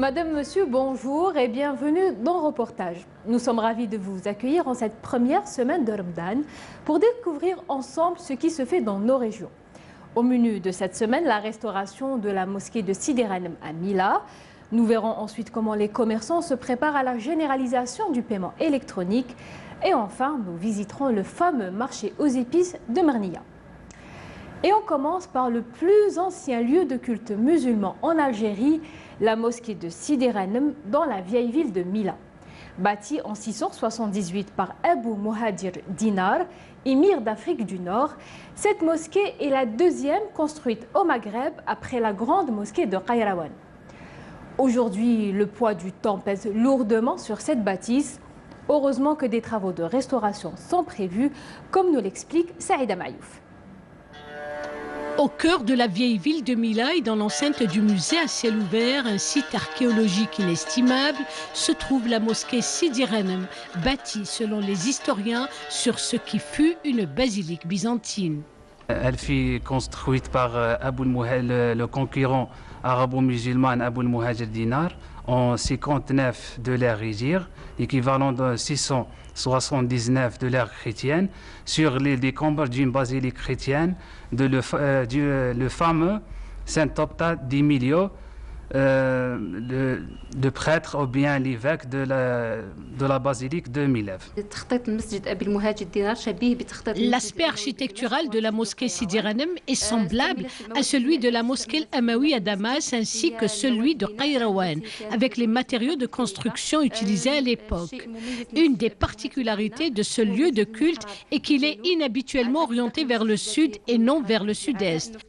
Madame, Monsieur, bonjour et bienvenue dans Reportage. Nous sommes ravis de vous accueillir en cette première semaine de Ramadan pour découvrir ensemble ce qui se fait dans nos régions. Au menu de cette semaine, la restauration de la mosquée de Sidi Ghanem à Mila. Nous verrons ensuite comment les commerçants se préparent à la généralisation du paiement électronique. Et enfin, nous visiterons le fameux marché aux épices de Marnia. Et on commence par le plus ancien lieu de culte musulman en Algérie, la mosquée de Sidi Ghanem dans la vieille ville de Mila. Bâtie en 678 par Abu Muhadir Dinar, émir d'Afrique du Nord, cette mosquée est la deuxième construite au Maghreb après la grande mosquée de Qayrawan. Aujourd'hui, le poids du temps pèse lourdement sur cette bâtisse. Heureusement que des travaux de restauration sont prévus, comme nous l'explique Saïda Mayouf. Au cœur de la vieille ville de Mila et dans l'enceinte du musée à ciel ouvert, un site archéologique inestimable, se trouve la mosquée Sidi Ghanem, bâtie selon les historiens sur ce qui fut une basilique byzantine. Elle fut construite par le concurrent arabo-musulman Abu Muhajir Dinar en 59 de l'ère hégire, équivalent de 679 de l'ère chrétienne, sur les décombres d'une basilique chrétienne de le fameux Saint Opta d'Emilio, le prêtre ou bien l'évêque de la basilique de Milève. L'aspect architectural de la mosquée Sidi Ghanem est semblable à celui de la mosquée Amawi à Damas ainsi que celui de Qayrawan, avec les matériaux de construction utilisés à l'époque. Une des particularités de ce lieu de culte est qu'il est inhabituellement orienté vers le sud et non vers le sud-est.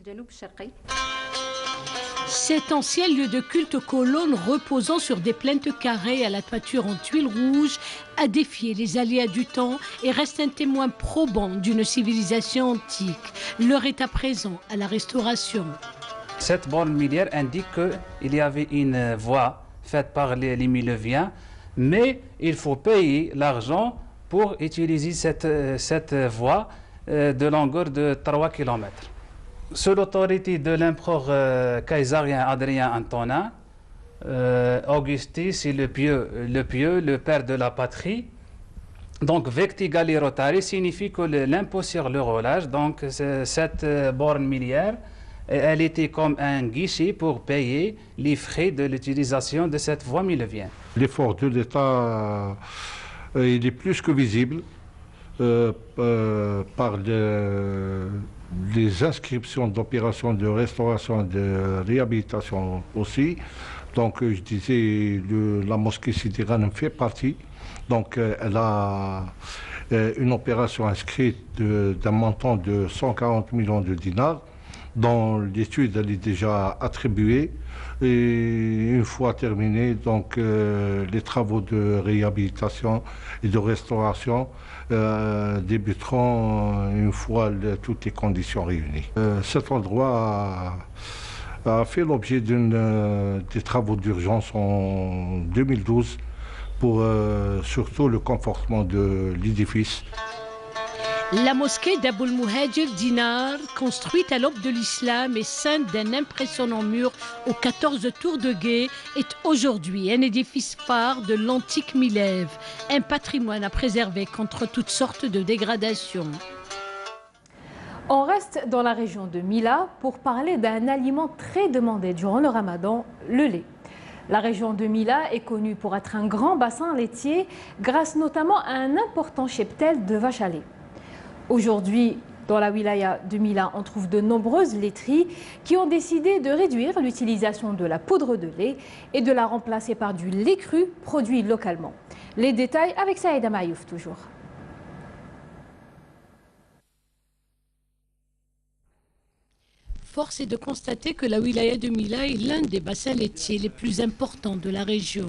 Cet ancien lieu de culte aux colonnes reposant sur des plinthes carrées à la toiture en tuiles rouges a défié les aléas du temps et reste un témoin probant d'une civilisation antique. L'heure est à présent à la restauration. Cette borne millière indique qu'il y avait une voie faite par les Mileviens, mais il faut payer l'argent pour utiliser cette voie de longueur de 3 km. Sous l'autorité de l'empereur kaiserien Adrien Antonin, Augustus est le pieux, le père de la patrie. Donc, vecti galli rotari signifie que l'impôt sur le roulage, donc cette borne millière, elle était comme un guichet pour payer les frais de l'utilisation de cette voie milevienne. L'effort de l'État, il est plus que visible par les inscriptions d'opérations de restauration, de réhabilitation aussi. Donc, je disais, la mosquée Sidi Ghanem fait partie. Donc, elle a une opération inscrite d'un montant de 140 millions de dinars, dont l'étude elle est déjà attribuée. Et une fois terminée, donc, les travaux de réhabilitation et de restauration débuteront une fois toutes les conditions réunies. Cet endroit a fait l'objet des travaux d'urgence en 2012 pour surtout le confortement de l'édifice. La mosquée d'Abul Muhajir Dinar, construite à l'aube de l'islam et ceinte d'un impressionnant mur aux 14 tours de guet, est aujourd'hui un édifice phare de l'antique Milève, un patrimoine à préserver contre toutes sortes de dégradations. On reste dans la région de Mila pour parler d'un aliment très demandé durant le ramadan, le lait. La région de Mila est connue pour être un grand bassin laitier grâce notamment à un important cheptel de vaches à lait. Aujourd'hui, dans la wilaya de Mila, on trouve de nombreuses laiteries qui ont décidé de réduire l'utilisation de la poudre de lait et de la remplacer par du lait cru produit localement. Les détails avec Saïda Mayouf toujours. Force est de constater que la wilaya de Mila est l'un des bassins laitiers les plus importants de la région.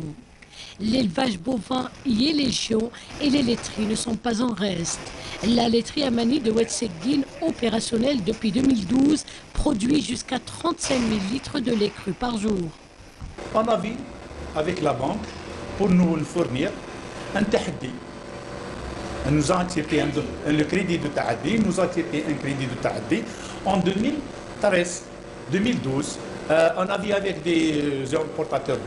L'élevage bovin y est légion et les laiteries ne sont pas en reste. La laiterie Amani de Oued-Segdine, opérationnelle depuis 2012, produit jusqu'à 35 000 litres de lait cru par jour. On a vu avec la banque pour nous fournir un tahaddi. Elle nous a accepté le crédit de tahaddi, nous a accepté un crédit de tahaddi en 2013, 2012. On a vu avec des importateurs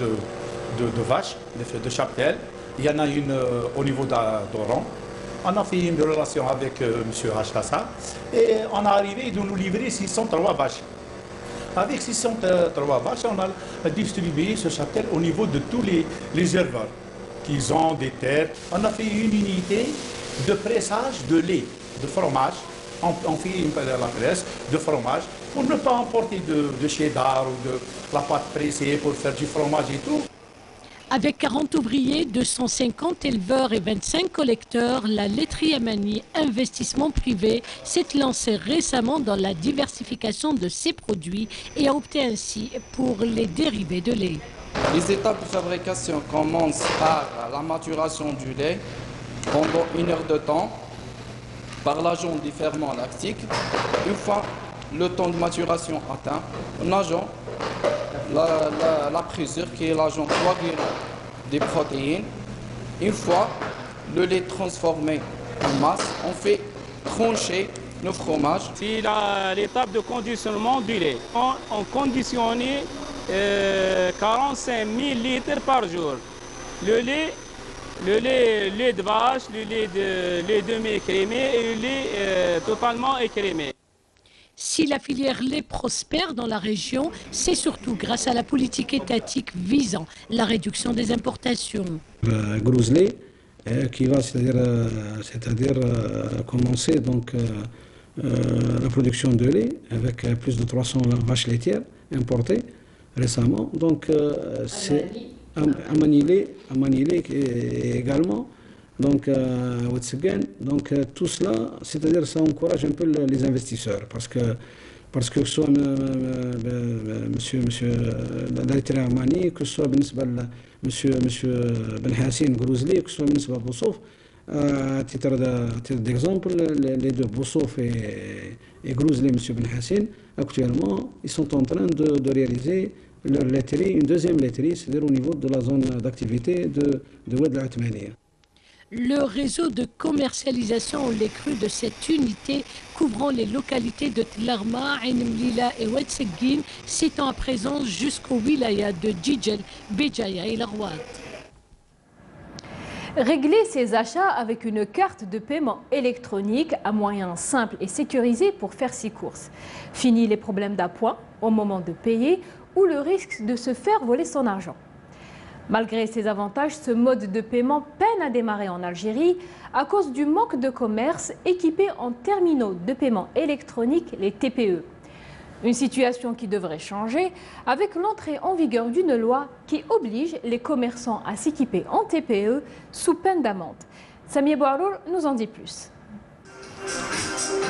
de vaches, de cheptels. Il y en a une au niveau d'Oran. On a fait une relation avec M. Hachassa et on a arrivé de nous livrer 603 vaches. Avec 603 vaches, on a distribué ce cheptel au niveau de tous les éleveurs qui ont des terres. On a fait une unité de pressage de lait, de fromage. On fait la presse de fromage pour ne pas emporter de cheddar ou de la pâte pressée pour faire du fromage et tout. Avec 40 ouvriers, 250 éleveurs et 25 collecteurs, la laiterie Amani Investissement Privé s'est lancée récemment dans la diversification de ses produits et a opté ainsi pour les dérivés de lait. Les étapes de fabrication commencent par la maturation du lait pendant 1 heure de temps, par l'agent des ferments lactiques. Une fois le temps de maturation atteint, on ajoute la présure qui est l'agent coagulant des protéines. Une fois le lait transformé en masse, on fait trancher le fromage. C'est l'étape de conditionnement du lait. On conditionnait 45 000 litres par jour. Le lait de vache, le lait demi-écrémé et le lait totalement écrémé. Si la filière lait prospère dans la région, c'est surtout grâce à la politique étatique visant la réduction des importations. Grosse lait qui va c'est-à-dire commencer donc la production de lait avec plus de 300 vaches laitières importées récemment. Donc c'est à Manilé également. Donc, tout cela, c'est-à-dire ça encourage un peu les investisseurs parce que soit monsieur Daïtra Amani, que ce soit monsieur Ben Hassine Grouzli, que ce soit monsieur Boussouf, à titre d'exemple, les deux Boussouf et Grouzli, monsieur Ben Hassine, actuellement, ils sont en train de réaliser leur laiterie, une deuxième laiterie, c'est-à-dire au niveau de la zone d'activité de Oued al-Othmaniya. Le réseau de commercialisation au lait cru de cette unité couvrant les localités de Tlarma, Ain Mlila et Oued Seguine s'étend à présent jusqu'aux wilayas de Djidjel, Béjaïa et Larouat. Régler ses achats avec une carte de paiement électronique à moyen simple et sécurisé pour faire ses courses. Fini les problèmes d'appoint au moment de payer ou le risque de se faire voler son argent. Malgré ses avantages, ce mode de paiement peine à démarrer en Algérie à cause du manque de commerces équipés en terminaux de paiement électronique, les TPE. Une situation qui devrait changer avec l'entrée en vigueur d'une loi qui oblige les commerçants à s'équiper en TPE sous peine d'amende. Samia Bouarour nous en dit plus.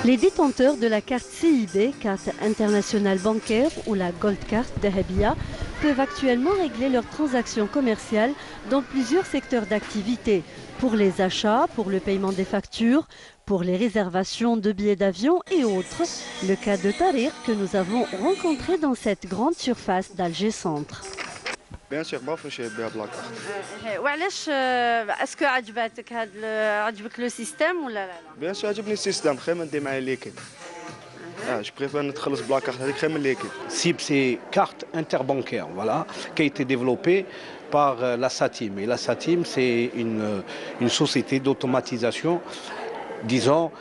Les détenteurs de la carte CIB, carte internationale bancaire ou la Gold Card d'Ahabia, peuvent actuellement régler leurs transactions commerciales dans plusieurs secteurs d'activité. Pour les achats, pour le paiement des factures, pour les réservations de billets d'avion et autres. Le cas de Tariq que nous avons rencontré dans cette grande surface d'Alger Centre. Bien sûr, ما في شيء بها بلا كارت. وعلاش اسكو عجبك لو سيستيم ولا لا؟ Bien sûr عجبني السيستم خير من ندي معايا ليكيد. Je préfère نتخلص بلا كارت هذيك خير من ليكيد. CIB, c'est carte interbancaire, voilà, qui a été développée par la SATIM. Et la SATIM, c'est une société d'automatisation, disons,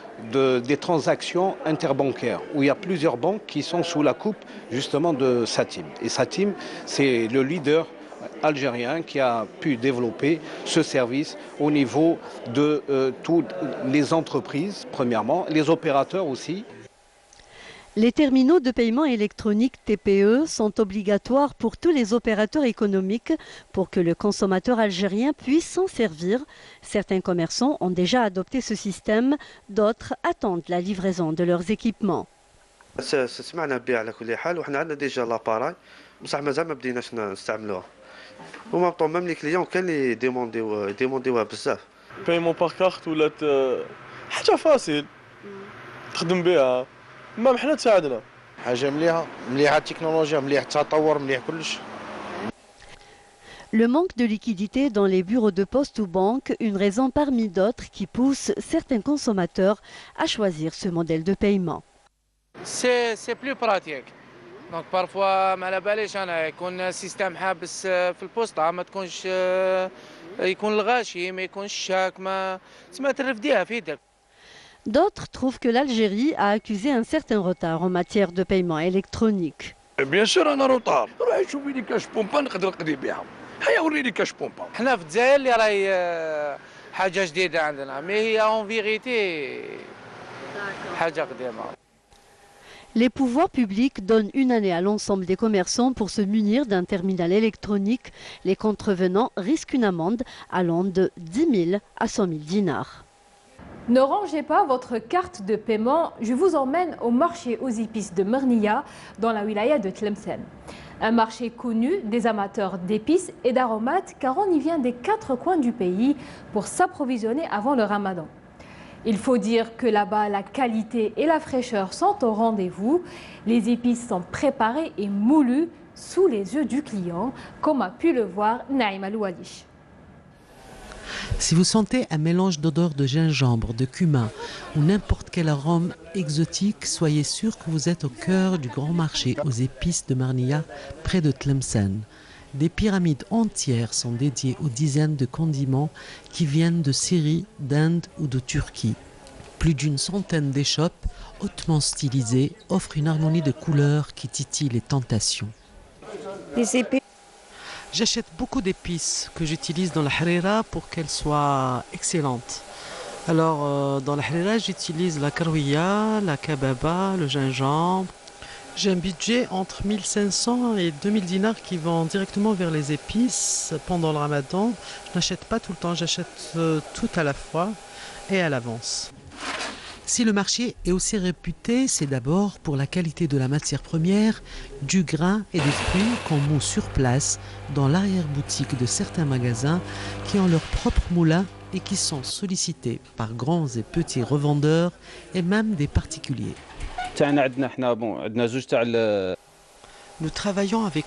des transactions interbancaires, où il y a plusieurs banques qui sont sous la coupe justement de SATIM. Et SATIM, c'est le leader algérien qui a pu développer ce service au niveau de toutes les entreprises, premièrement, les opérateurs aussi. Les terminaux de paiement électronique TPE sont obligatoires pour tous les opérateurs économiques pour que le consommateur algérien puisse s'en servir. Certains commerçants ont déjà adopté ce système, d'autres attendent la livraison de leurs équipements. سمعنا بها على كل حال وحنا عندنا ديجا لاباراي بصح مازال ما بديناش نستعملوها. هما بطون ميم لي كليون كاين اللي ديمونديوها بزاف. بايمون باغ كارت ولات حاجه فاسيل تخدم بها ما حنا تساعدنا حاجه مليحه التكنولوجيا مليح التطور مليح كلش. Le manque de liquidité dans les bureaux de poste ou banque, une raison parmi d'autres qui pousse certains consommateurs à choisir ce modèle de paiement. C'est plus pratique. دونك بارفوا ما على باليش انا يكون سيستم حابس في البوسطه ما تكونش يكون الغاشي ما يكونش الشاك ما تسمى ترفديها في يدك. D'autres trouvent que l'Algérie a accusé un certain retard en matière de paiement électronique. بيان سور انا روطار، روحي شوفي لي كاش بومبا نقدر نقضي بها. هيا وريني كاش بومبا. حنا في الجزائر اللي راهي حاجه جديده عندنا، مي هي اون فيغيتي حاجه قديمه. Les pouvoirs publics donnent une année à l'ensemble des commerçants pour se munir d'un terminal électronique. Les contrevenants risquent une amende allant de 10 000 à 100 000 dinars. Ne rangez pas votre carte de paiement, je vous emmène au marché aux épices de Mernia, dans la wilaya de Tlemcen. Un marché connu des amateurs d'épices et d'aromates car on y vient des 4 coins du pays pour s'approvisionner avant le ramadan. Il faut dire que là-bas, la qualité et la fraîcheur sont au rendez-vous. Les épices sont préparées et moulues sous les yeux du client, comme a pu le voir Naïm Aloualish. Si vous sentez un mélange d'odeurs de gingembre, de cumin ou n'importe quel arôme exotique, soyez sûr que vous êtes au cœur du grand marché aux épices de Marnia, près de Tlemcen. Des pyramides entières sont dédiées aux dizaines de condiments qui viennent de Syrie, d'Inde ou de Turquie. Plus d'une centaine d'échoppes hautement stylisées offrent une harmonie de couleurs qui titille les tentations. Les épices. J'achète beaucoup d'épices que j'utilise dans la harira pour qu'elles soient excellentes. Alors dans la harira, j'utilise la karouia, la kababa, le gingembre. J'ai un budget entre 1500 et 2000 dinars qui vont directement vers les épices pendant le ramadan. Je n'achète pas tout le temps, j'achète tout à la fois et à l'avance. Si le marché est aussi réputé, c'est d'abord pour la qualité de la matière première, du grain et des fruits qu'on moud sur place dans l'arrière-boutique de certains magasins qui ont leur propre moulin et qui sont sollicités par grands et petits revendeurs et même des particuliers. Nous travaillons avec